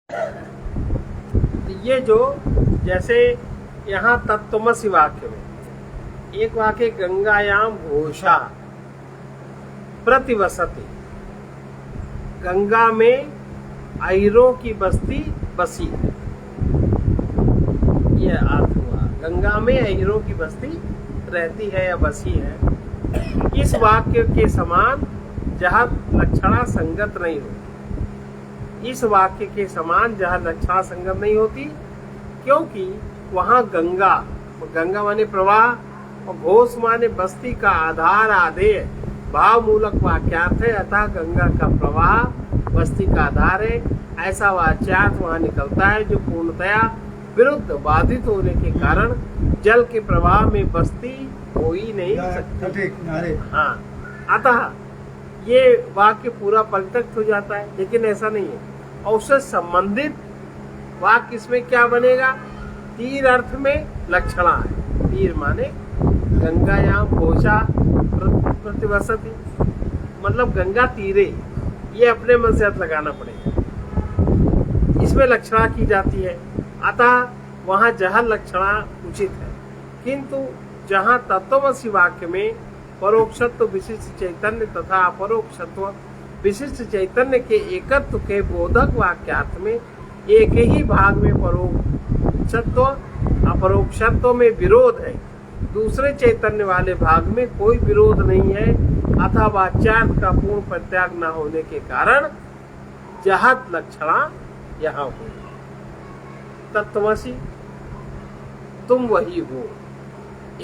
ये जो जैसे यहाँ तत्त्वमसि वाक्य में एक वाक्य गंगायाम घोषा प्रतिवसति, गंगा में अहिरों की बस्ती बसी, ये अर्थ हुआ। गंगा में अहिरों की बस्ती रहती है या बसी है। इस वाक्य के समान जहाँ लक्षणा संगत नहीं होती, इस वाक्य के समान जहाँ लक्षणा संगत नहीं होती, क्योंकि वहाँ गंगा, गंगा माने प्रवाह और घोष माने बस्ती का आधार आधेय भाव मूलक वाक्यार्थ है। अतः गंगा का प्रवाह बस्ती का आधार है, ऐसा वाच्यार्थ वहाँ निकलता है जो पूर्णतया विरुद्ध बाधित होने के कारण जल के प्रवाह में बस्ती हो ही नहीं सकती। हाँ, अतः ये वाक्य पूरा परित्यक्त हो जाता है, लेकिन ऐसा नहीं है। और उससे संबंधित वाक्य इसमें क्या बनेगा? तीर अर्थ में लक्षणा है। तीर माने गंगायाम घोषा प्रतिवसति, मतलब गंगा तीरे, ये अपने मन से अर्थ लगाना पड़ेगा। इसमें लक्षणा की जाती है, अतः वहाँ जहाँ लक्षणा उचित है। किंतु जहाँ तत्त्वमसि वाक्य में परोक्षत्व विशिष्ट चैतन्य तथा अपरोक्षत्व विशिष्ट चैतन्य के एकत्व के बोधक वाक्यार्थ में एक ही भाग में परोक्षत्व अपरोक्षत्व में विरोध है, दूसरे चैतन्य वाले भाग में कोई विरोध नहीं है, अतः वाच्यार्थ का पूर्ण प्रत्याग न होने के कारण जहत लक्षणा यहाँ हुई। तत्त्वमसि तुम वही हो,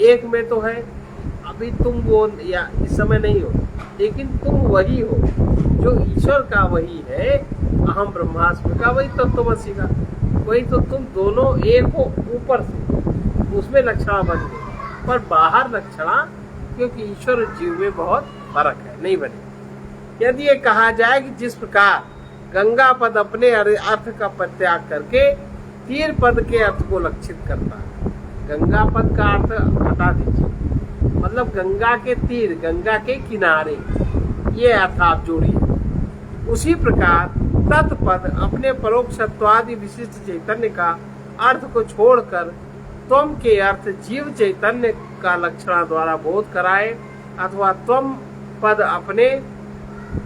एक में तो है, अभी तुम वो या इस समय नहीं हो, लेकिन तुम वही हो जो ईश्वर का वही है, अहम ब्रह्मास्मि का वही तत्त्वमसि का वही। तो तुम दोनों एक हो ऊपर से, उसमें लक्षणा बन गई, पर बाहर लक्षणा, क्योंकि ईश्वर और जीव में बहुत फर्क है, नहीं बने। यदि ये कहा जाए कि जिस प्रकार गंगा पद अपने अर्थ का प्रत्याग करके तीर पद के अर्थ को लक्षित करता है, गंगा पद का अर्थ हटा दीजिए, मतलब गंगा के तीर, गंगा के किनारे, ये अर्थ आप जोड़िए। उसी प्रकार तत्पद अपने परोक्षत्वादि विशिष्ट चैतन्य का अर्थ को छोड़कर त्वम के अर्थ जीव चैतन्य का लक्षणा द्वारा बोध कराए, अथवा त्वम पद अपने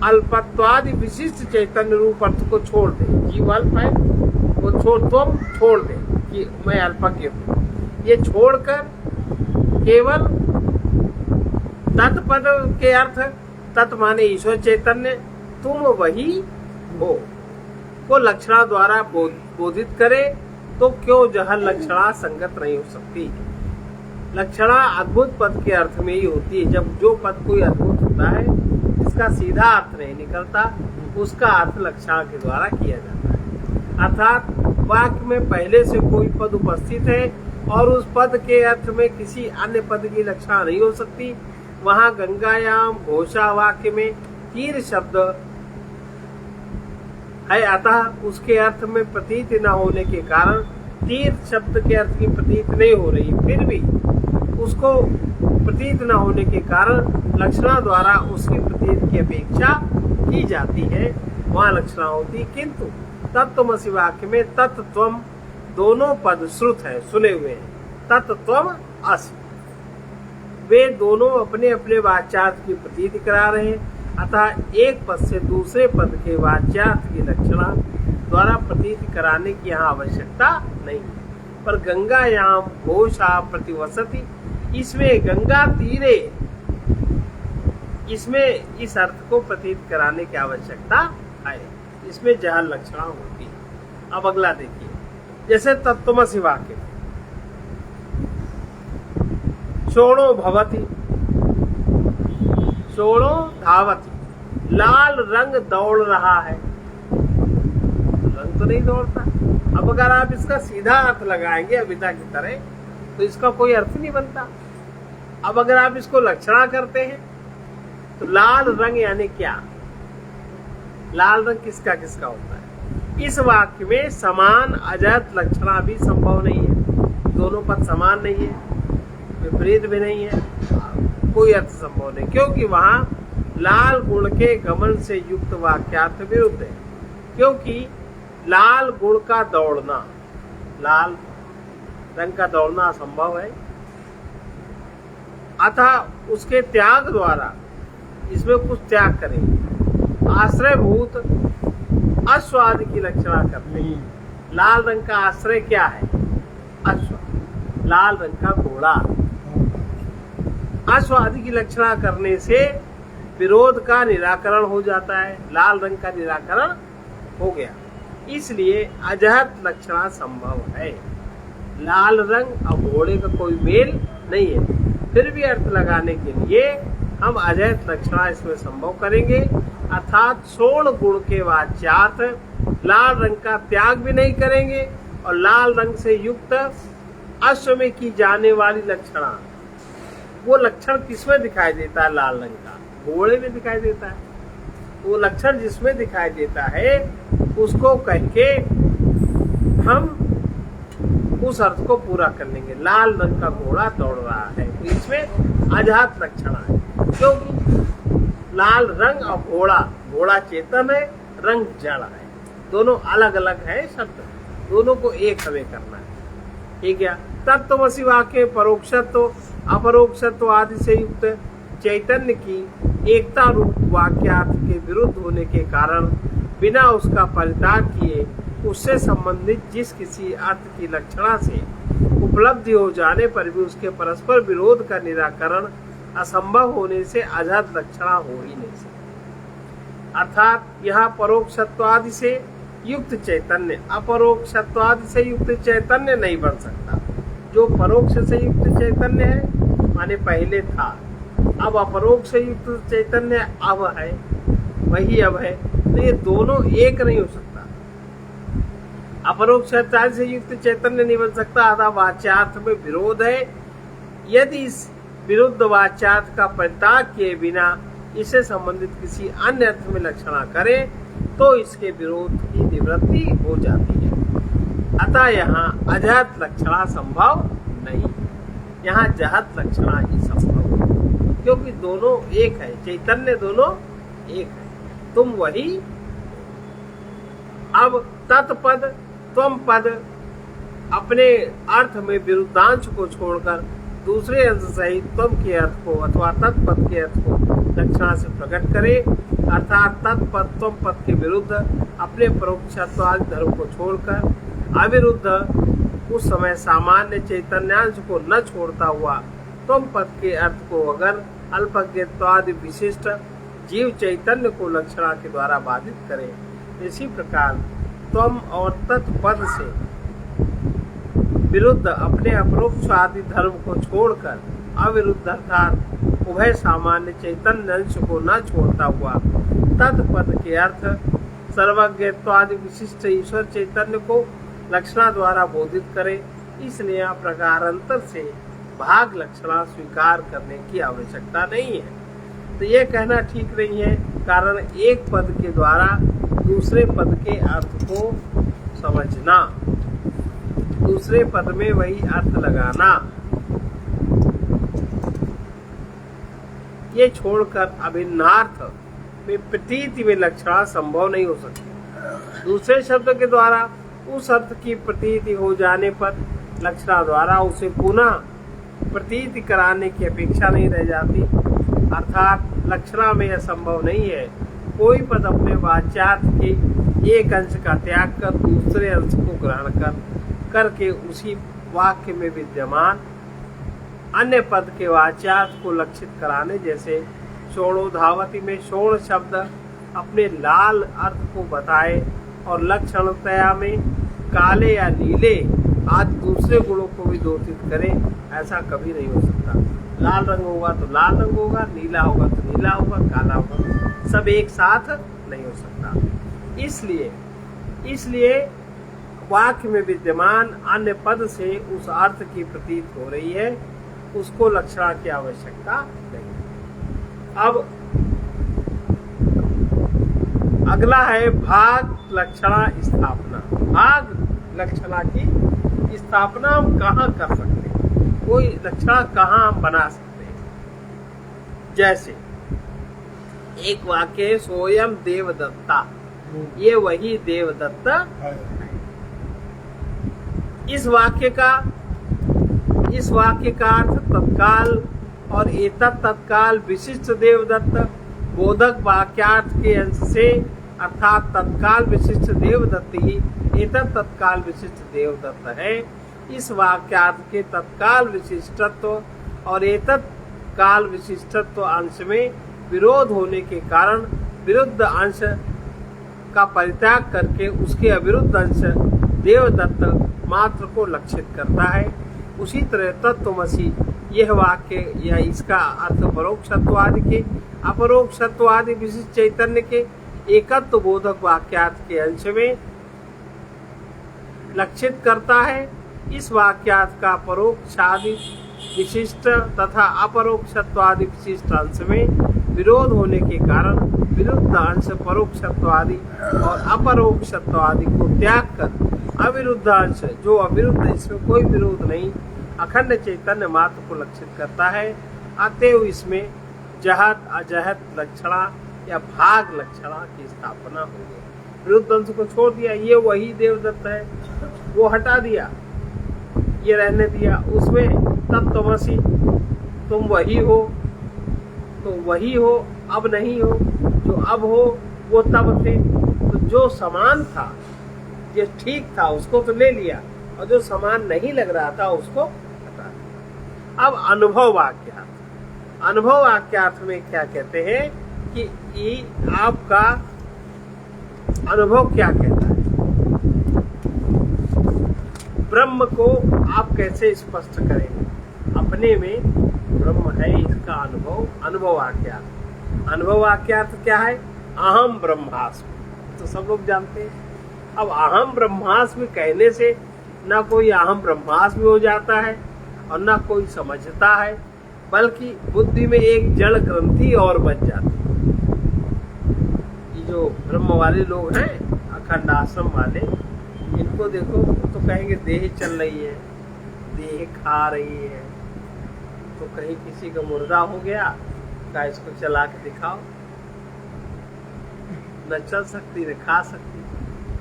अल्पत्वादि विशिष्ट चैतन्य रूप अर्थ को छोड़ दे। जीव अल्प है, वो तुम छोड़ दे कि मैं अल्पज्ञ हूँ, ये छोड़कर केवल तत्पद के अर्थ, तत् माने ईश्वर चैतन्य, तुम वही हो को लक्षणा द्वारा बोधित करे, तो क्यों जहाँ लक्षणा संगत नहीं हो सकती। लक्षणा अद्भुत पद के अर्थ में ही होती है। जब जो पद कोई अद्भुत होता है, इसका सीधा अर्थ नहीं निकलता, उसका अर्थ लक्षणा के द्वारा किया जाता है। अर्थात वाक्य में पहले से कोई पद उपस्थित है और उस पद के अर्थ में किसी अन्य पद की लक्षणा नहीं हो सकती। वहाँ गंगायाम घोषा वाक्य में तीर शब्द है, अतः उसके अर्थ में प्रतीत न होने के कारण तीर शब्द के अर्थ की प्रतीत नहीं हो रही, फिर भी उसको प्रतीत न होने के कारण लक्षणा द्वारा उसकी प्रतीत की अपेक्षा की जाती है, वहाँ लक्षणा होती। किंतु तत्त्वमसि वाक्य में तत्त्वम दोनों पद श्रुत है, सुने हुए हैं, तत्त्वम असि, वे दोनों अपने अपने वाच्यार्थ की प्रतीति करा रहे हैं, अतः एक पद से दूसरे पद के वाच्यार्थ की लक्षणा द्वारा प्रतीति कराने की यहाँ आवश्यकता नहीं है। पर गंगायाम घोषा प्रतिवसति, इसमें गंगा तीरे, इसमें इस अर्थ को प्रतीत कराने की आवश्यकता है, इसमें जहाँ लक्षणा होती है। अब अगला देखिए, जैसे तत्त्वमसि वाक्य शोणो भवति, शोणो धावति, लाल रंग दौड़ रहा है, रंग तो नहीं दौड़ता। अब अगर आप इसका सीधा अर्थ लगाएंगे अभिधा की तरह, तो इसका कोई अर्थ नहीं बनता। अब अगर आप इसको लक्षणा करते हैं, तो लाल रंग यानी क्या? लाल रंग किसका किसका होता है? इस वाक्य में समान अजत लक्षणा भी संभव नहीं है, दोनों पद समान नहीं है, विपरीत भी नहीं है, कोई अर्थ संभव नहीं, क्योंकि वहाँ लाल गुण के गमन से युक्त वाक्यार्थ विरुद्ध है। क्योंकि लाल गुण का दौड़ना, लाल रंग का दौड़ना असंभव है, अतः उसके त्याग द्वारा इसमें कुछ त्याग करेंगे। आश्रयभूत अश्व आदि की लक्षणा करते हैं। लाल रंग का आश्रय क्या है? अश्व, लाल रंग का घोड़ा। अश्व आदि की लक्षणा करने से विरोध का निराकरण हो जाता है, लाल रंग का निराकरण हो गया, इसलिए अजहत लक्षणा संभव है। लाल रंग और घोड़े का कोई मेल नहीं है, फिर भी अर्थ लगाने के लिए हम अजहत लक्षणा इसमें संभव करेंगे, अर्थात सोण गुण के वाच्यार्थ लाल रंग का त्याग भी नहीं करेंगे और लाल रंग से युक्त अश्व में की जाने वाली लक्षणा, वो लक्षण किसमें दिखाई देता है? लाल रंग का घोड़े में दिखाई देता है। वो लक्षण जिसमें दिखाई देता है उसको कह के हम उस अर्थ को पूरा कर लेंगे। लाल रंग का घोड़ा दौड़ रहा है, तो इसमें अजहत लक्षणा है, क्योंकि लाल रंग और घोड़ा, घोड़ा चेतन है, रंग जड़ है, दोनों अलग अलग है शब्द, दोनों को एक हमें करना है। ठीक है। तत्वमसि वाक्य परोक्षत्व अपरोक्षत्व आदि से युक्त चैतन्य की एकता रूप वाक्यार्थ के विरुद्ध होने के कारण बिना उसका परित्याग किए उससे संबंधित जिस किसी अर्थ की लक्षणा से उपलब्धि हो जाने पर भी उसके परस्पर विरोध का निराकरण असंभव होने से अजहत लक्षणा हो ही नहीं सकती। अर्थात यहाँ परोक्षत्वादि से युक्त चैतन्य अपरोक्षत्वादि से युक्त चैतन्य नहीं बन सकता। जो परोक्ष से युक्त चैतन्य है माने पहले था, अब अपरोक्ष से युक्त चैतन्य अब है, वही अब है, तो ये दोनों एक नहीं हो सकता। अपरोक्षाचार्य से युक्त चैतन्य नहीं बन सकता, अतः वाच्यार्थ में विरोध है। यदि इस विरुद्ध वाच्यार्थ का परित्याग किए बिना इससे संबंधित किसी अन्य अर्थ में लक्षणा करे तो इसके विरोध की निवृत्ति हो जाती है। अतः यहाँ अजहत लक्षणा संभव नहीं, यहाँ जहत लक्षणा ही संभव है, क्योंकि दोनों एक है, चैतन्य दोनों एक है, तुम वही। अब तत्पद त्वम पद अपने अर्थ में विरुद्धांश को छोड़कर दूसरे अंश सहित त्वम के अर्थ को अथवा तत्पद के अर्थ को लक्षणा से प्रकट करे, अर्थात तत्पद त्वम पद के विरुद्ध अपने परोक्षत्वादि धर्म को छोड़कर अविरुद्ध उस समय सामान्य चैतन्यांश को न छोड़ता हुआ त्वम पद के अर्थ को अगर अल्पज्ञत्वादि विशिष्ट जीव चैतन्य को लक्षणा के द्वारा बाधित करे, इसी प्रकार त्वम और तत्पद से विरुद्ध अपने अपरोक्ष आदि धर्म को छोड़कर अविरुद्ध अर्थात उभय सामान्य चैतन्य अंश को न छोड़ता हुआ तत्पद के अर्थ सर्वज्ञत्वादि विशिष्ट ईश्वर चैतन्य को लक्षणा द्वारा बोधित करे। इसलिए यहाँ प्रकारांतर से भाग लक्षणा स्वीकार करने की आवश्यकता नहीं है। तो ये कहना ठीक नहीं है, कारण एक पद के द्वारा दूसरे पद के अर्थ को समझना, दूसरे पद में वही अर्थ लगाना, ये छोड़कर अभिन्नार्थ में प्रतीति में लक्षणा संभव नहीं हो सकती। दूसरे शब्द के द्वारा उस अर्थ की प्रतीति हो जाने पर लक्षणा द्वारा उसे पुनः प्रतीति कराने की अपेक्षा नहीं रह जाती। अर्थात लक्षणा में यह संभव नहीं है कोई पद अपने वाच्यार्थ के एक अंश का त्याग कर दूसरे अंश को ग्रहण करके उसी वाक्य में विद्यमान अन्य पद के वाच्यार्थ को लक्षित कराने, जैसे शोणोधावती में शोण शब्द अपने लाल अर्थ को बताए और लक्षणतया में काले या नीले आदि दूसरे गुणों को भी दोषित करे, ऐसा कभी नहीं हो सकता। लाल रंग होगा तो लाल रंग होगा, नीला होगा तो नीला होगा, काला होगा, सब एक साथ नहीं हो सकता। इसलिए वाक्य में विद्यमान अन्य पद से उस अर्थ की प्रतीत हो रही है, उसको लक्षणा की आवश्यकता नहीं। अब अगला है भाग लक्षणा स्थापना। भाग लक्षणा की स्थापना हम कहाँ कर सकते हैं, कोई लक्षणा कहाँ हम बना सकते हैं। जैसे एक वाक्य है सोयम देवदत्ता, ये वही देवदत्त है। इस वाक्य का अर्थ तत्काल और एतत् तत्काल विशिष्ट देवदत्त बोधक वाक्यार्थ के अंश से अर्थात तत्काल विशिष्ट देवदत्त ही एतत् तत्काल विशिष्ट देवदत्त है। इस वाक्यार्थ के तत्काल विशिष्टत्व और एतत् काल विशिष्टत्व अंश में विरोध होने के कारण विरुद्ध अंश का परित्याग करके उसके अविरुद्ध अंश देवदत्त मात्र को लक्षित करता है। उसी तरह तत्त्वमसि यह वाक्य या इसका अर्थ परोक्षत्वादि के अपरोक्षत्वादि विशिष्ट चैतन्य के एकत्व बोधक वाक्यार्थ के अंश में लक्षित करता है। इस वाक्यार्थ का परोक्षादि विशिष्ट तथा अपरोक्षत्वादि विशिष्ट अंश में विरोध होने के कारण विरुद्ध अंश परोक्षत्वादि और अपरोक्षत्वादि को त्याग कर अविरुद्ध अंश जो अविरुद्ध, इसमें कोई विरोध नहीं, अखंड चैतन्य मात्र को लक्षित करता है। अतएव इसमें जहत अजहत लक्षणा या भाग लक्षणा की स्थापना हो गई। विरुद्ध अंश को छोड़ दिया, ये वही देवदत्त है, वो हटा दिया, ये रहने दिया। उसमें तत्त्वमसि तुम वही हो, तो वही हो, अब नहीं हो, जो अब हो वो तब थे। तो जो समान था, जो ठीक था, उसको तो ले लिया, और जो समान नहीं लग रहा था उसको हटा दिया। अब अनुभव वाक्यार्थ, अनुभव वाक्यार्थ में क्या कहते हैं कि ये आपका अनुभव क्या कहता है, ब्रह्म को आप कैसे स्पष्ट करेंगे। अपने में ब्रह्म है, इसका अनुभव वाक्यार्थ। अनुभव वाक्यार्थ क्या है? अहम ब्रह्मास्मि, तो सब लोग जानते हैं। अब अहम ब्रह्मास्मि कहने से ना कोई अहम ब्रह्मास्मि हो जाता है और ना कोई समझता है, बल्कि बुद्धि में एक जड़ ग्रंथि और बच जाती है। ये जो ब्रह्म वाले लोग हैं, अखंड आश्रम वाले, इनको देखो तो कहेंगे देह चल रही है, देह खा रही है, तो कहीं किसी का मुर्दा हो गया, क्या इसको चला के दिखाओ, न चल सकती न खा सकती।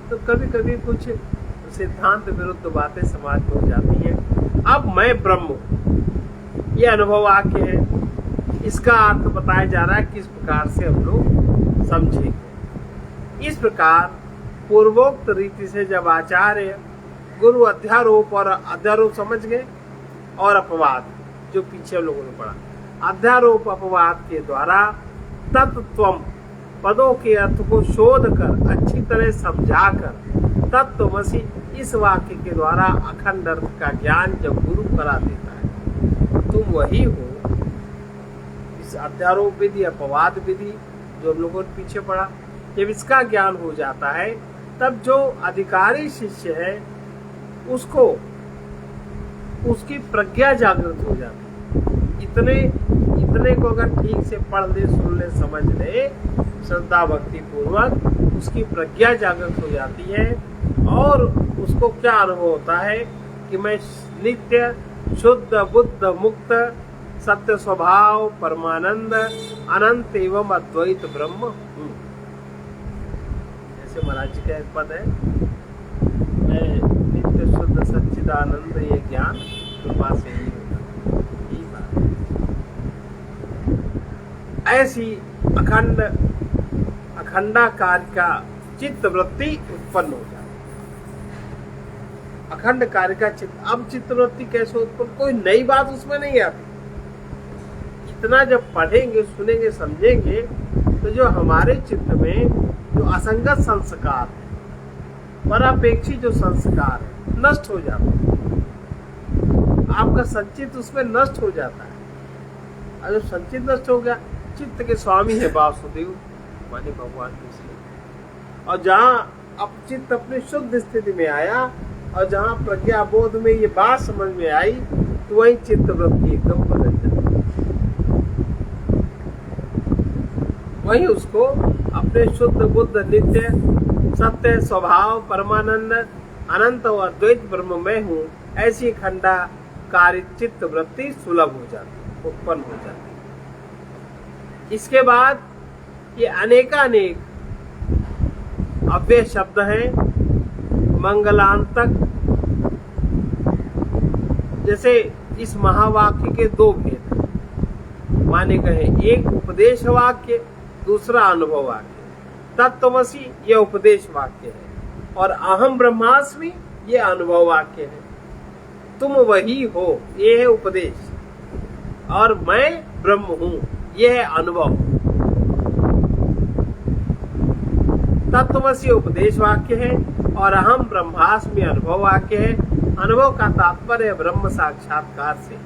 तो कभी कभी कुछ सिद्धांत विरुद्ध बातें समाज में हो जाती हैं। अब मैं ब्रह्म हूं, ये अनुभव वाक्य है। इसका अर्थ बताया जा रहा है किस प्रकार से हम लोग समझेंगे। इस प्रकार पूर्वोक्त रीति से जब आचार्य गुरु अध्यारोप और अध्यारोप समझ गए और अपवाद जो पीछे लोगों ने पढ़ा, अध्यारोप अपवाद के द्वारा तत्त्वम पदों के अर्थ को शोध कर अच्छी तरह समझाकर तत्त्वमसि इस वाक्य के द्वारा अखंड अर्थ का ज्ञान जब गुरु करा देता है, तुम वही हो। इस अध्यारोप विधि अपवाद विधि जो लोगों ने पीछे पढ़ा, जब इसका ज्ञान हो जाता है तब जो अधिकारी शिष्य है उसको उसकी प्रज्ञा जागृत हो जाती है। इतने को अगर ठीक से पढ़ ले, सुन ले, समझ ले, श्रद्धा भक्ति पूर्वक, उसकी प्रज्ञा जागृत हो जाती है और उसको क्या अनुभव होता है कि मैं नित्य शुद्ध बुद्ध मुक्त सत्य स्वभाव परमानंद अनंत एवं अद्वैत ब्रह्म हूँ। जैसे महाराज जी का एक पद है, मैं नित्य शुद्ध सच्चिदानंद, ये ज्ञान कृपा से ही होता है। यही बात है। ऐसी अखंडाकार का चित्त वृत्ति उत्पन्न हो जाती है। अखंड कार्य का चित्त, अब चित्त वृत्ति कैसे उत्पन्न, कोई नई बात उसमें नहीं आती। इतना जब पढ़ेंगे, सुनेंगे, समझेंगे तो जो हमारे चित्त में जो असंगत संस्कार है, परापेक्षी जो संस्कार है, नष्ट हो जाता है। आपका संचित उसमें नष्ट हो जाता है। और जब संचित नष्ट हो गया, चित्त के स्वामी है वासुदेव माने भगवान कृष्ण। और जहाँ अब चित्त अपनी शुद्ध स्थिति में आया और जहाँ प्रज्ञा बोध में ये बात समझ में आई, तो वही चित्त वृत्ति एकदम बदल जाती। वही उसको अपने शुद्ध बुद्ध नित्य सत्य स्वभाव परमानंद अनंत और अद्वैत ब्रह्म में हूँ, ऐसी खंडाकारी चित्त वृत्ति सुलभ हो जाती, उत्पन्न हो जाती। इसके बाद ये अनेकानेक अव्यय शब्द है, मंगलांतक। जैसे इस महावाक्य के दो भेद हैं, माने कहे एक उपदेश वाक्य, दूसरा अनुभव वाक्य। तत्त्वमसि ये उपदेश वाक्य है और अहम ब्रह्मास्मि ये अनुभव वाक्य है। तुम वही हो ये है उपदेश, और मैं ब्रह्म हूं ये है अनुभव। तत्त्वमसि उपदेश वाक्य है और अहम ब्रह्मास्मि अनुभव वाक्य है। अनुभव का तात्पर्य ब्रह्म साक्षात्कार से।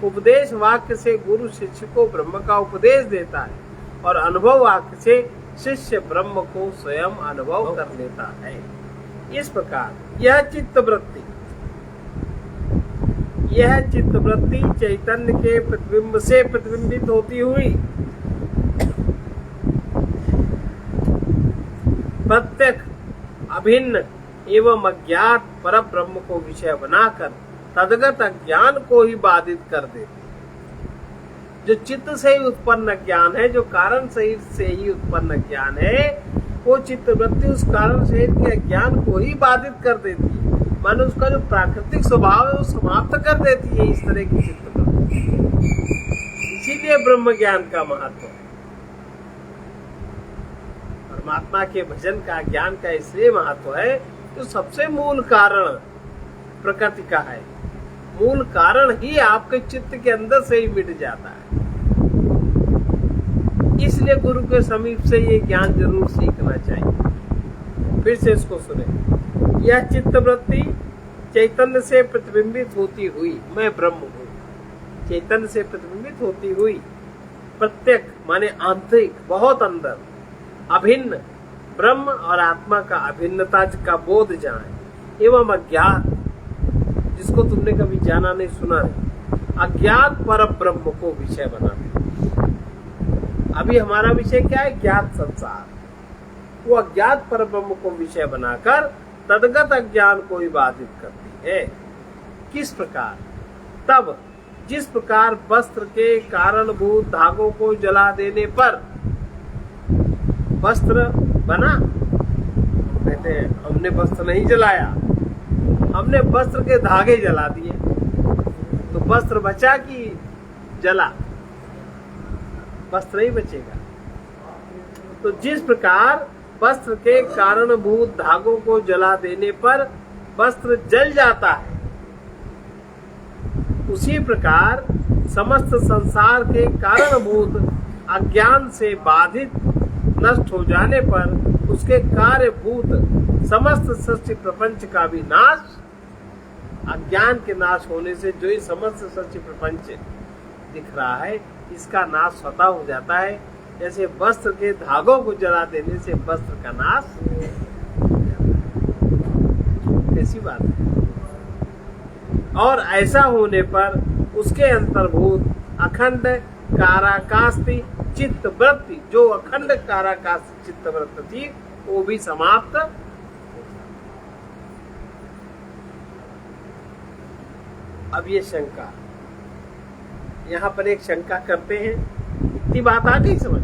उपदेश वाक्य से गुरु शिष्य को ब्रह्म का उपदेश देता है और अनुभव वाक्य से शिष्य ब्रह्म को स्वयं अनुभव कर लेता है। इस प्रकार यह चित्तवृत्ति चैतन्य के प्रतिबिंब से प्रतिबिंबित होती हुई प्रत्यक्ष अभिन्न एवं अज्ञात पर ब्रह्म को विषय बनाकर तदगत अज्ञान को ही बाधित कर देती। जो चित्त से ही उत्पन्न ज्ञान है, जो कारण सहित से ही उत्पन्न ज्ञान है, वो चित्तवृत्ति उस कारण सहित के अज्ञान को ही बाधित कर देती है। मानो उसका जो प्राकृतिक स्वभाव है वो समाप्त कर देती है इस तरह की चित्तवृत्ति। इसीलिए ब्रह्म ज्ञान का महत्व है। परमात्मा के भजन का, ज्ञान का इसलिए महत्व है तो सबसे मूल कारण प्रकृति का है। मूल कारण ही आपके चित्त के अंदर से ही मिट जाता है। इसलिए गुरु के समीप से ये ज्ञान जरूर सीखना चाहिए। फिर से इसको सुने। यह चित्तवृत्ति चैतन्य से प्रतिबिंबित होती हुई, मैं ब्रह्म हूँ, चैतन्य से प्रतिबिंबित होती हुई प्रत्यक्ष माने आंतरिक, बहुत अंदर, अभिन्न ब्रह्म और आत्मा का अभिन्नता का बोध जाए एवं अज्ञात, जिसको तुमने कभी जाना नहीं सुना नहीं, अज्ञात पर ब्रह्म को विषय बनाते। अभी हमारा विषय क्या है? ज्ञात संसार। वो अज्ञात पर ब्रह्म को विषय बनाकर तदगत अज्ञान को ही बाधित करती है। किस प्रकार? तब जिस प्रकार वस्त्र के कारणभूत धागों को जला देने पर वस्त्र बना, कहते हैं हमने वस्त्र नहीं जलाया, हमने वस्त्र के धागे जला दिए, तो वस्त्र बचा कि जला? वस्त्र ही बचेगा। तो जिस प्रकार वस्त्र के कारणभूत धागों को जला देने पर वस्त्र जल जाता है, उसी प्रकार समस्त संसार के कारणभूत अज्ञान से बाधित नष्ट हो जाने पर उसके कार्यभूत समस्त सृष्टि प्रपंच का भी नाश, अज्ञान के नाश होने से जो ही समस्त सृष्टि प्रपंच दिख रहा है इसका नाश स्वतः हो जाता है। जैसे वस्त्र के धागों को जला देने से वस्त्र का नाश हो जाता है। ऐसी बात है। और ऐसा होने पर उसके अंतर्भूत अखंड काराकास्ति चित्तवृत्ति, जो अखंड काराकास्ति चित्तवृत्ति थी, वो भी समाप्त। अब ये शंका, यहाँ पर एक शंका करते हैं, इतनी बात आ गई समझ।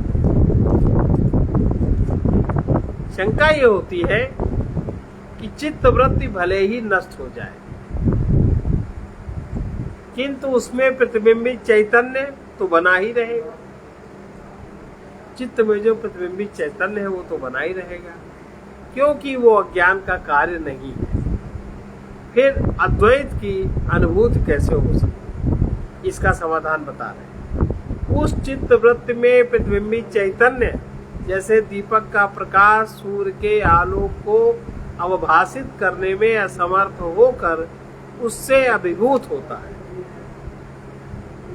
शंका ये होती है कि चित्तवृत्ति भले ही नष्ट हो जाए किंतु उसमें प्रतिबिंबित चैतन्य तो बना ही रहेगा। चित्त में जो प्रतिबिंबित चैतन्य है वो तो बना ही रहेगा, क्योंकि वो अज्ञान का कार्य नहीं है। फिर अद्वैत की अनुभूति कैसे हो सकती? इसका समाधान बता रहे हैं। उस चित्तवृत्ति में प्रतिबिंबित चैतन्य जैसे दीपक का प्रकाश सूर्य के आलोक को अवभाषित करने में असमर्थ होकर उससे अभिभूत होता है।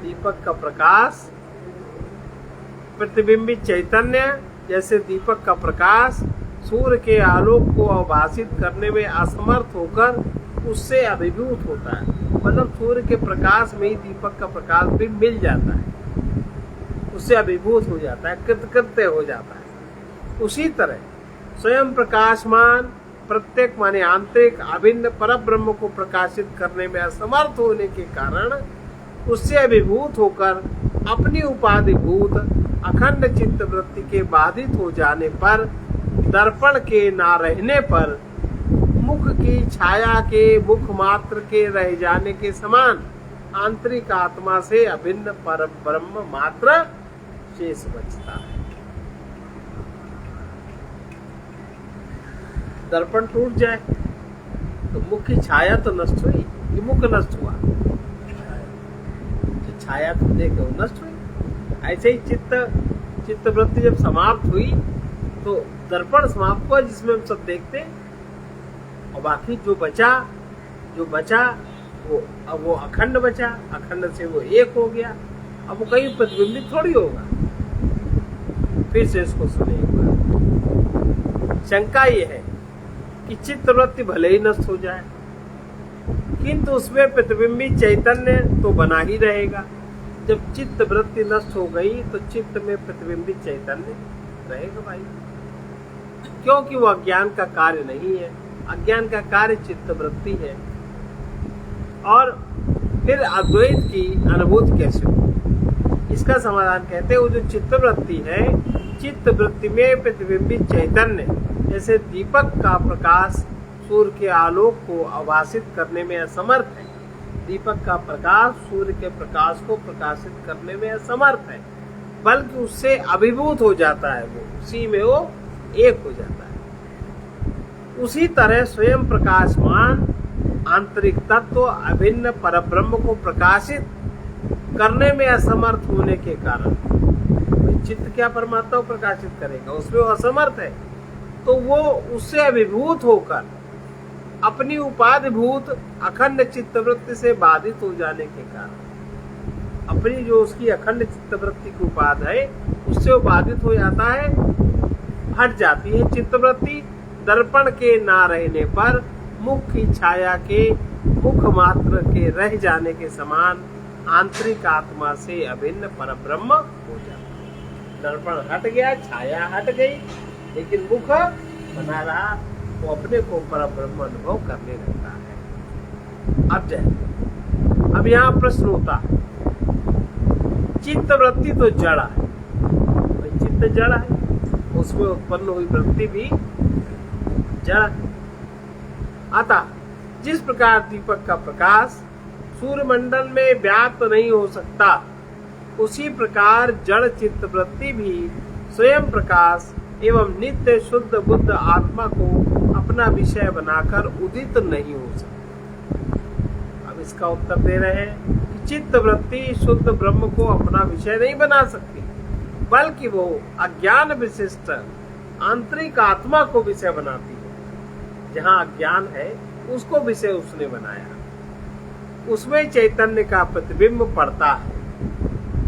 दीपक का प्रकाश, प्रतिबिंबित चैतन्य जैसे दीपक का प्रकाश सूर्य के आलोक को अवभाषित करने में असमर्थ होकर उससे अभिभूत होता है। मतलब सूर्य के प्रकाश में ही दीपक का प्रकाश भी मिल जाता है, उससे अभिभूत हो जाता है, कृतकृत्य हो जाता है। उसी तरह स्वयं प्रकाशमान प्रत्येक माने आंतरिक अभिन्न परब्रह्म को प्रकाशित करने में असमर्थ होने के कारण उससे अभिभूत होकर अपनी उपाधिभूत अखंड चित्तवृत्ति के बाधित हो जाने पर दर्पण के ना रहने पर मुख की छाया के मुख मात्र के रह जाने के समान आंतरिक आत्मा से अभिन्न पर ब्रह्म मात्र शेष बचता है। दर्पण टूट जाए तो मुख की छाया तो नष्ट हुई, ये मुख नष्ट हुआ, जो छाया तुम देखे वो नष्ट हुई। ऐसे ही चित्त वृत्ति जब समाप्त हुई तो दर्पण समाप्त हुआ जिसमें हम सब देखते, और बाकी जो बचा वो अब वो अखंड बचा, अखंड से वो एक हो गया। अब वो कहीं प्रतिबिंबित थोड़ी होगा। फिर से इसको सुने एक बार। शंका ये है कि चित्त वृत्ति भले ही नष्ट हो जाए किंतु उसमें प्रतिबिंबित चैतन्य तो बना ही रहेगा। जब चित्त वृत्ति नष्ट हो गई तो चित्त में प्रतिबिंबित चैतन्य रहेगा भाई, क्योंकि वो अज्ञान का कार्य नहीं है। अज्ञान का कार्य चित्त वृत्ति है। और फिर अद्वैत की अनुभूति कैसे हो, इसका समाधान कहते हैं वो जो चित्त वृत्ति है, चित्त वृत्ति में प्रतिबिंबित चैतन्य जैसे दीपक का प्रकाश सूर्य के आलोक को आभासित करने में असमर्थ है। दीपक का प्रकाश सूर्य के प्रकाश को प्रकाशित करने में असमर्थ है, बल्कि उससे अभिभूत हो जाता है, वो उसी में वो एक हो जाता है। उसी तरह स्वयं प्रकाशमान आंतरिक तत्व अभिन्न परब्रह्म को प्रकाशित करने में असमर्थ होने के कारण चित्त क्या परमात्मा को प्रकाशित करेगा, उसमें वो असमर्थ है। तो वो उससे अभिभूत होकर अपनी उपाधिभूत अखंड चित्तवृत्ति से बाधित हो जाने के कारण अपनी जो उसकी अखंड चित्तवृत्ति की उपाधि है उससे वो बाधित हो जाता है, हट जाती है चित्तवृत्ति। दर्पण के ना रहने पर मुख की छाया के मुख मात्र के रह जाने के समान आंतरिक आत्मा से अभिन्न परब्रह्म हो जाता है। दर्पण हट गया, छाया हट गई, लेकिन मुख बना रहा, वो अपने को परब्रह्म अनुभव करने लगता है। अब जाए, अब यहाँ प्रश्न होता है, चित्त वृत्ति तो जड़ है, चित्त जड़ है, उसमें उत्पन्न हुई वृत्ति भी जड़ है। अतः जिस प्रकार दीपक का प्रकाश सूर्यमंडल में व्याप्त नहीं हो सकता, उसी प्रकार जड़ चित्त वृत्ति भी स्वयं प्रकाश एवं नित्य शुद्ध बुद्ध आत्मा को अपना विषय बनाकर उदित नहीं हो सकती। अब इसका उत्तर दे रहे हैं कि चित्त वृत्ति शुद्ध ब्रह्म को अपना विषय नहीं बना सकती, बल्कि वो अज्ञान विशिष्ट आंतरिक आत्मा को विषय बनाती है। जहाँ अज्ञान है उसको विषय उसने बनाया, उसमें चैतन्य का प्रतिबिंब पड़ता है।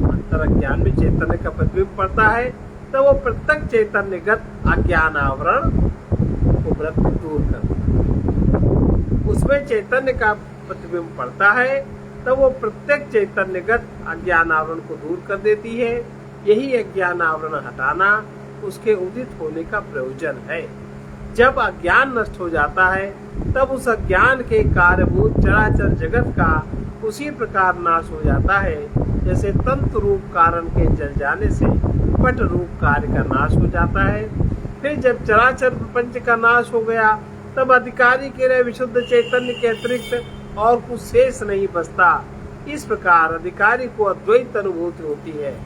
अंतर अज्ञान में चैतन्य का प्रतिबिंब पड़ता है तो वो प्रत्यक्ष चैतन्यगत अज्ञान आवरण को वृत्ति दूर करता है। उसमें चैतन्य का प्रतिबिंब पड़ता है तो वो प्रत्यक्ष चैतन्यगत अज्ञान आवरण को दूर कर देती है। यही अज्ञान आवरण हटाना उसके उदित होने का प्रयोजन है। जब अज्ञान नष्ट हो जाता है तब उस अज्ञान के कार्यभूत चराचर जगत का उसी प्रकार नाश हो जाता है जैसे तंतु रूप कारण के जल जाने से पट रूप कार्य का नाश हो जाता है। फिर जब चराचर प्रपंच का नाश हो गया तब अधिकारी के लिए विशुद्ध चैतन्य के अतिरिक्त और कुछ शेष नहीं बचता। इस प्रकार अधिकारी को अद्वैत अनुभूति होती है।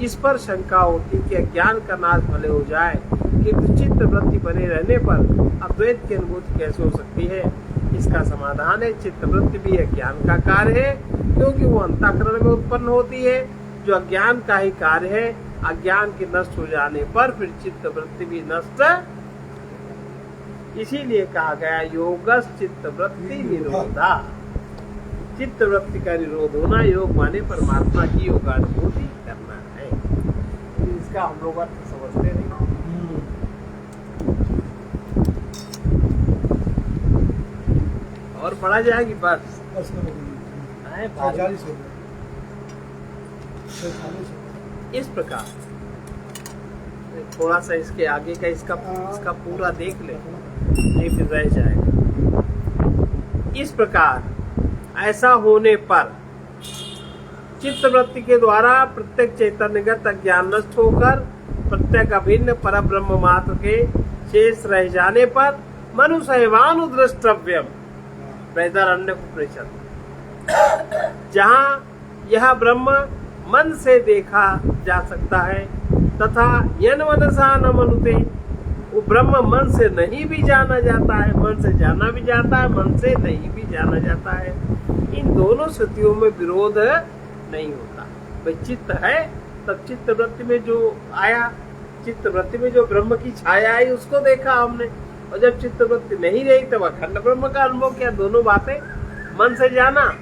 इस पर शंका होती कि अज्ञान का नाश भले हो जाए किंतु चित्त वृत्ति बने रहने पर अद्वैत की अनुभूति कैसे हो सकती है। इसका समाधान है, चित्त वृत्ति भी अज्ञान का कार्य है, क्योंकि वो अंतःकरण में उत्पन्न होती है जो अज्ञान का ही कार्य है। अज्ञान के नष्ट हो जाने पर फिर चित्त वृत्ति भी नष्ट, इसीलिए कहा गया योगस चित्त वृत्ति निरोधा। चित्त वृत्ति का निरोध होना, योग माने परमात्मा की योगानुभूति करना है। इसका हम लोग अर्थ समझते नहीं। और पढ़ा जाएगी बस इस प्रकार। थोड़ा सा इसके आगे का इसका पूरा देख ले, ये फिर रह जाएगा। इस प्रकार ऐसा होने पर चित्त वृत्ति के द्वारा प्रत्येक चैतन्यगत अज्ञान नष्ट होकर प्रत्येक अभिन्न परब्रह्म मात्र के शेष रह जाने पर मनुष्यवानु द्रष्टव्यम, बृहदारण्यक, जहाँ यह ब्रह्म मन से देखा जा सकता है तथा यन मनसा न मनुते, वो ब्रह्म मन से नहीं भी जाना जाता है, मन से जाना भी जाता है, मन से नहीं भी जाना जाता है। इन दोनों स्थितियों में विरोध नहीं होता। भाई चित्त है तब चित्त वृत्ति में जो आया, चित्त वृत्ति में जो ब्रह्म की छाया आई उसको देखा हमने, और जब चित्त वृत्ति नहीं रही तब अखंड ब्रह्म का अनुभव किया। दोनों बातें मन से जाना,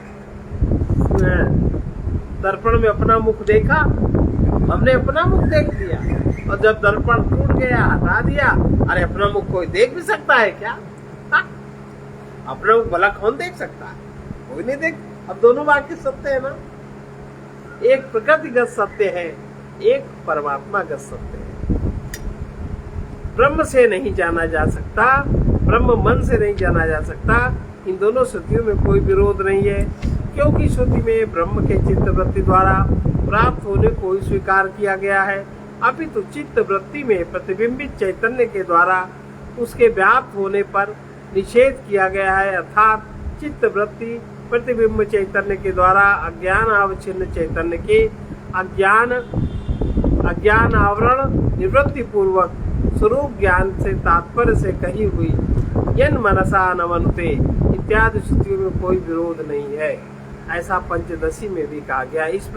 दर्पण में अपना मुख देखा, हमने अपना मुख देख दिया, और जब दर्पण टूट गया हटा दिया, अरे अपना मुख कोई देख भी सकता है क्या? हा? अपना मुख भला कौन देख सकता है? कोई नहीं देख। अब दोनों वाक्य सत्य है ना, एक प्रकृतिगत सत्य है, एक परमात्मागत सत्य है। ब्रह्म से नहीं जाना जा सकता, ब्रह्म मन से नहीं जाना जा सकता। इन दोनों श्रुतियों में कोई विरोध नहीं है, क्योंकि श्रुति में ब्रह्म के चित्त वृत्ति द्वारा प्राप्त होने को ही स्वीकार किया गया है, अपितु चित्त वृत्ति में प्रतिबिंबित चैतन्य के द्वारा उसके व्याप्त होने पर निषेध किया गया है। अर्थात चित्त वृत्ति प्रतिबिंब चैतन्य के द्वारा अज्ञान अवच्छिन्न चैतन्य के अज्ञान आवरण निवृत्ति पूर्वक स्वरूप ज्ञान से तात्पर्य से कही हुई यन मनसा न मनुते इत्यादि श्रुतियों में कोई विरोध नहीं है, ऐसा पंचदशी में भी कहा गया। इस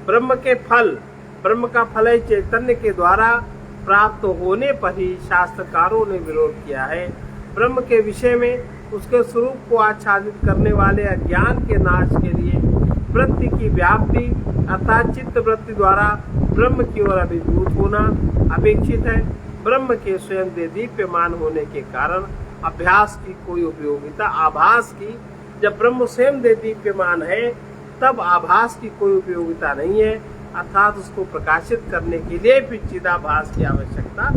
ब्रह्म के फल, ब्रह्म का फल है चैतन्य के द्वारा प्राप्त होने पर ही शास्त्रकारों ने विरोध किया है। ब्रह्म के विषय में उसके स्वरूप को आच्छादित करने वाले अज्ञान के नाश के लिए वृत्ति की व्याप्ति अर्थात चित्त वृत्ति द्वारा ब्रह्म की ओर अभिभूत होना अपेक्षित है। ब्रह्म के स्वयं दीप्यमान होने के कारण अभ्यास की कोई उपयोगिता, आभास की, जब ब्रह्म स्वयं दीप्यमान है तब आभास की कोई उपयोगिता नहीं है, अर्थात उसको प्रकाशित करने के लिए भी चिदाभास की आवश्यकता।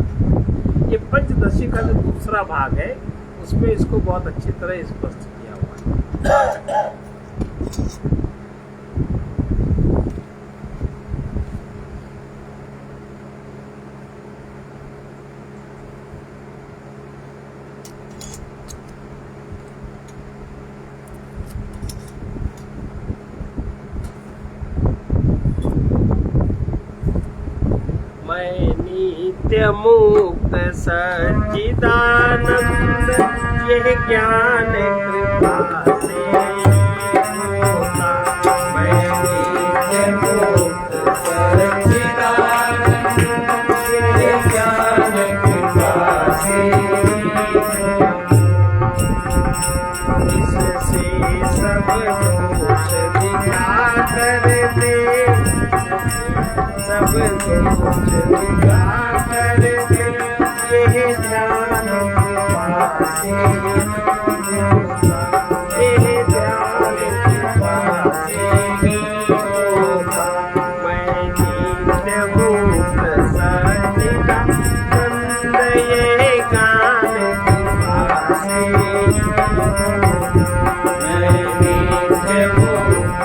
ये पंचदशी का जो दूसरा भाग है उसमें इसको बहुत अच्छी तरह स्पष्ट किया हुआ है। मैं नित्य मुक्त सच्चिदानंद यह ज्ञान कृपा से होता। मैं नित्य मुक्त सच्चिदानंद यह ज्ञान कृपा से इससे सब दोष दिखा कर दे, सब दोष दिखा कर दे यह ध्यान कृपा से, यह ध्यान कृपा से होता। मैं नित्य मुक्त सच्चिदानंद यह ज्ञान कृपा से, मैं नित्य मुक्त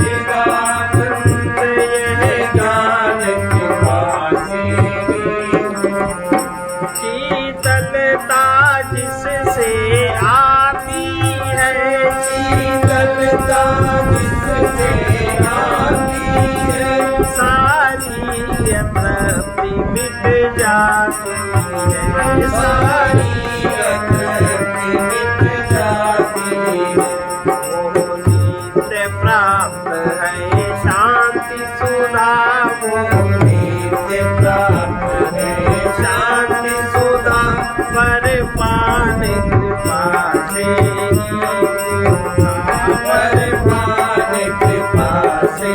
सच्चिदानंद यह ज्ञान कृपा से। शीतलता जिससे आती है, शीतलता जिससे आती है, सारी अतृप्ति मिट जाती है, सारी अतृप्ति मिट जाती है। वो नित्य प्राप्त है शांति सुधा, वो नित्य प्राप्त है शांति सुधा, पर पान कृपा से, पर पान कृपा से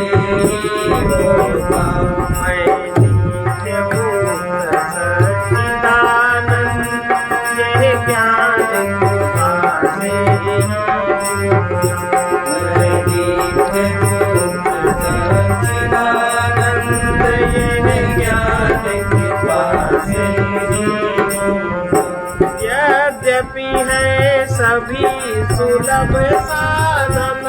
होता। मैं नित्य मुक्त सच्चिदानंद यह ज्ञान कृपा से, मैं नित्य मुक्त सच्चिदानंद यह ज्ञान कृपा से। यद्यपि है सभी सुलभ साधन,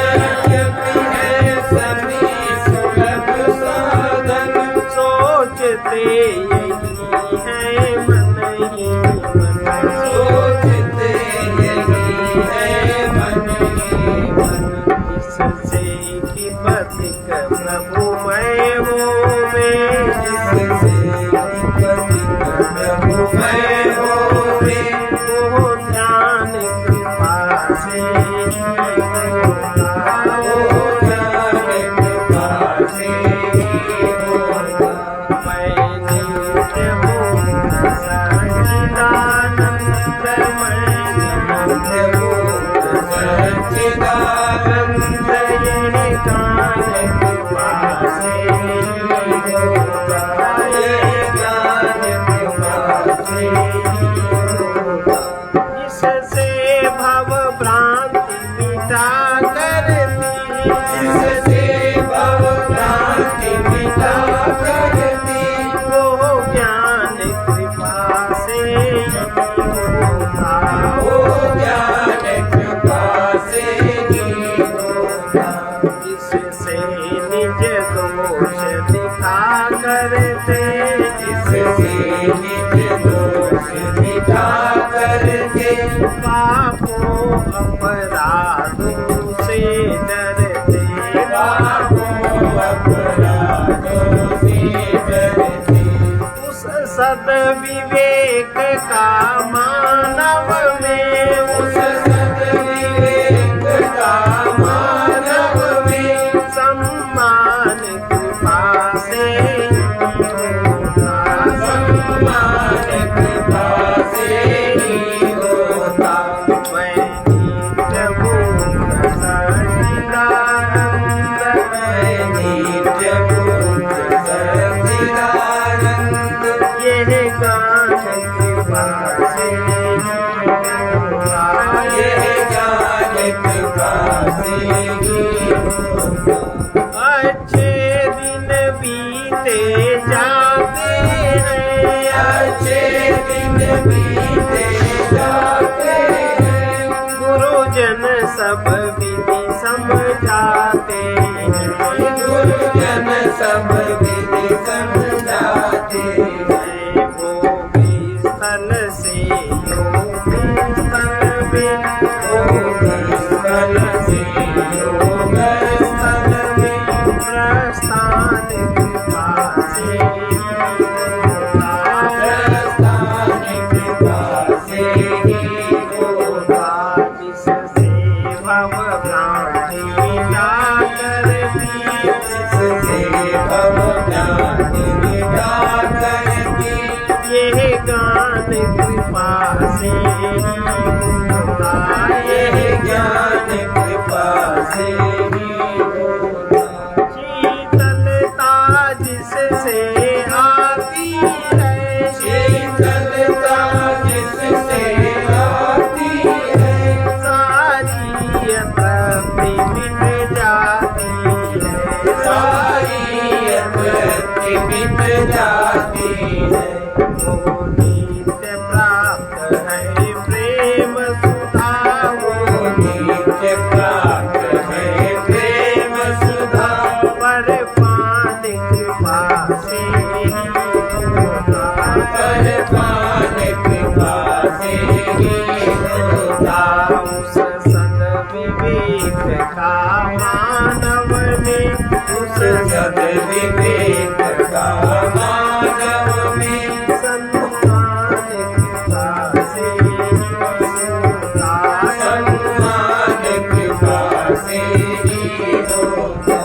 यद्यपि है सभी सुलभ साधन, सोचते यही है मन से हो ज्ञान कृपा से होगा। मैं नित्य मुक्त सच्चिदानंद, मैं नित्य मुक्त सच्चिदानंद, ये ज्ञान कृपा से होगा, ये ज्ञान कृपा से होगा। इससे भव भ्रांति मिटा करती, इससे भव भ्रांति मिटा करती, वो ज्ञान कृपा से होगा, वो ज्ञान कृपा से होगा। इससे निज दोष दिखा करते, इससे निज दोष दिखा करके पापों अपराधों से डरते, पापों अपराधों से डरते। उस सद्विवेक का मानव में, उस सद्विवेक का मानव में सम्मान कृपा से होगा, सम्मान कृपा से होगा। मैं नित्य मुक्त सच्चिदानंद, मैं नित्य मुक्त सच्चिदानंद, ये ज्ञान कृपा से होगा, ये ज्ञान कृपा से होगा। अच्छे दिन बीते जाते हैं, अच्छे दिन बीते जाते हैं, गुरुजन सब विधि समझाते हैं, गुरुजन सब विधि समझाते हैं। भोगी स्थल से योगी स्थल में, भोगी स्थल से योग स्थल में प्रस्थान कृपा से होगा, प्रस्थान कृपा से होगा। जिससे भव भ्रांति मिटा करती, जिससे भव भ्रांति मिटा करती, ये ज्ञान कृपा से होगा, ये ज्ञान कृपा से होगा। शीतलता जिससे आती है, शीतलता जिससे आती है, सारी अतृप्ति मिट जाती है, सारी अतृप्ति मिट जाती है। वो नित्य प्राप्त है प्रेम सुधा, वो नित्य प्राप्त है प्रेम सुधा, पर पान कृपा से होगा, पर पान कृपा से होगा। उस सद्विवेक का मानव में, उस सद्विवेक का मानव में सम्मान कृपा से होगा, सम्मान कृपा से होगा।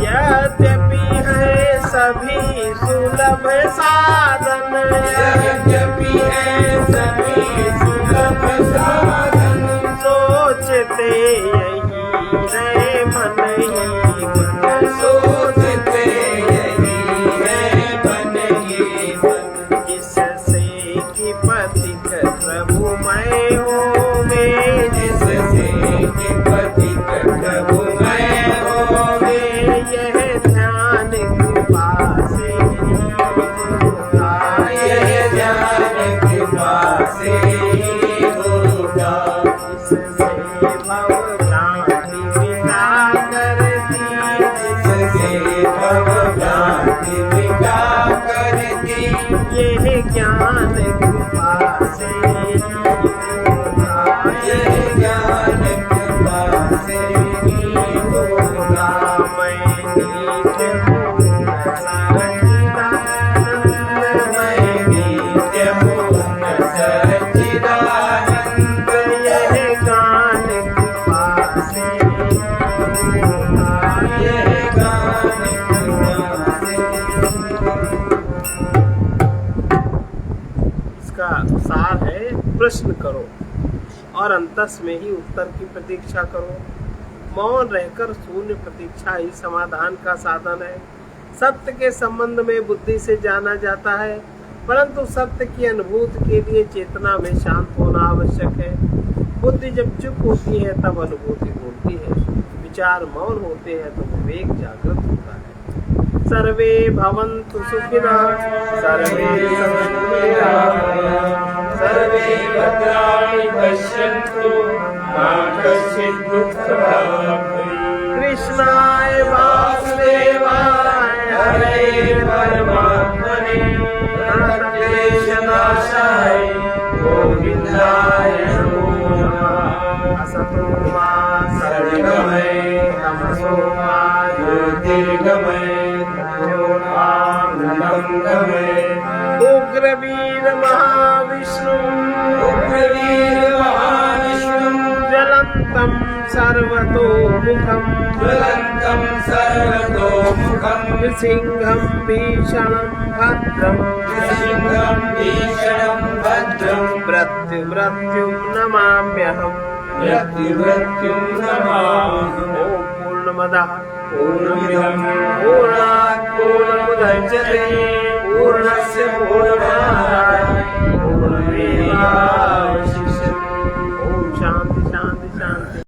यद्यपि है सभी सुलभ साधन, यद्यपि है सभी सुलभ साधन, सोचते यही है मन ही मन, सोचते करो और अंतस में ही उत्तर की प्रतीक्षा करो। मौन रहकर शून्य प्रतीक्षा ही समाधान का साधन है। सत्य के संबंध में बुद्धि से जाना जाता है, परंतु सत्य की अनुभूति के लिए चेतना में शांत होना आवश्यक है। बुद्धि जब चुप होती है तब अनुभूति बोलती है, विचार मौन होते हैं तो विवेक जागृत होता है। सर्वे भवन्तु सुखिनः, सर्वे सन्तु निरामयाः, सर्वे भद्राणि पश्यन्तु मा कश्चित् दुःखभाग् भवेत्। कृष्णाय वासुदेवाय हरे परमात्मने प्रणतक्लेशनाशाय गोविन्दाय नमो नमः। असतो मा सद्गमय तमसो मा ज्योतिर्गमय उग्रवीर महाविष्णु ज्वलन्तं सर्वतोमुखं सिंहं भीषणं भद्रं मृत्युं नमाम्यहम्। ॐ पूर्णमदः पूर्णमिदं पूर्णात् पूर्णमुदच्यते पूर्णस्य पूर्णमादाय पूर्णमेवावशिष्यते।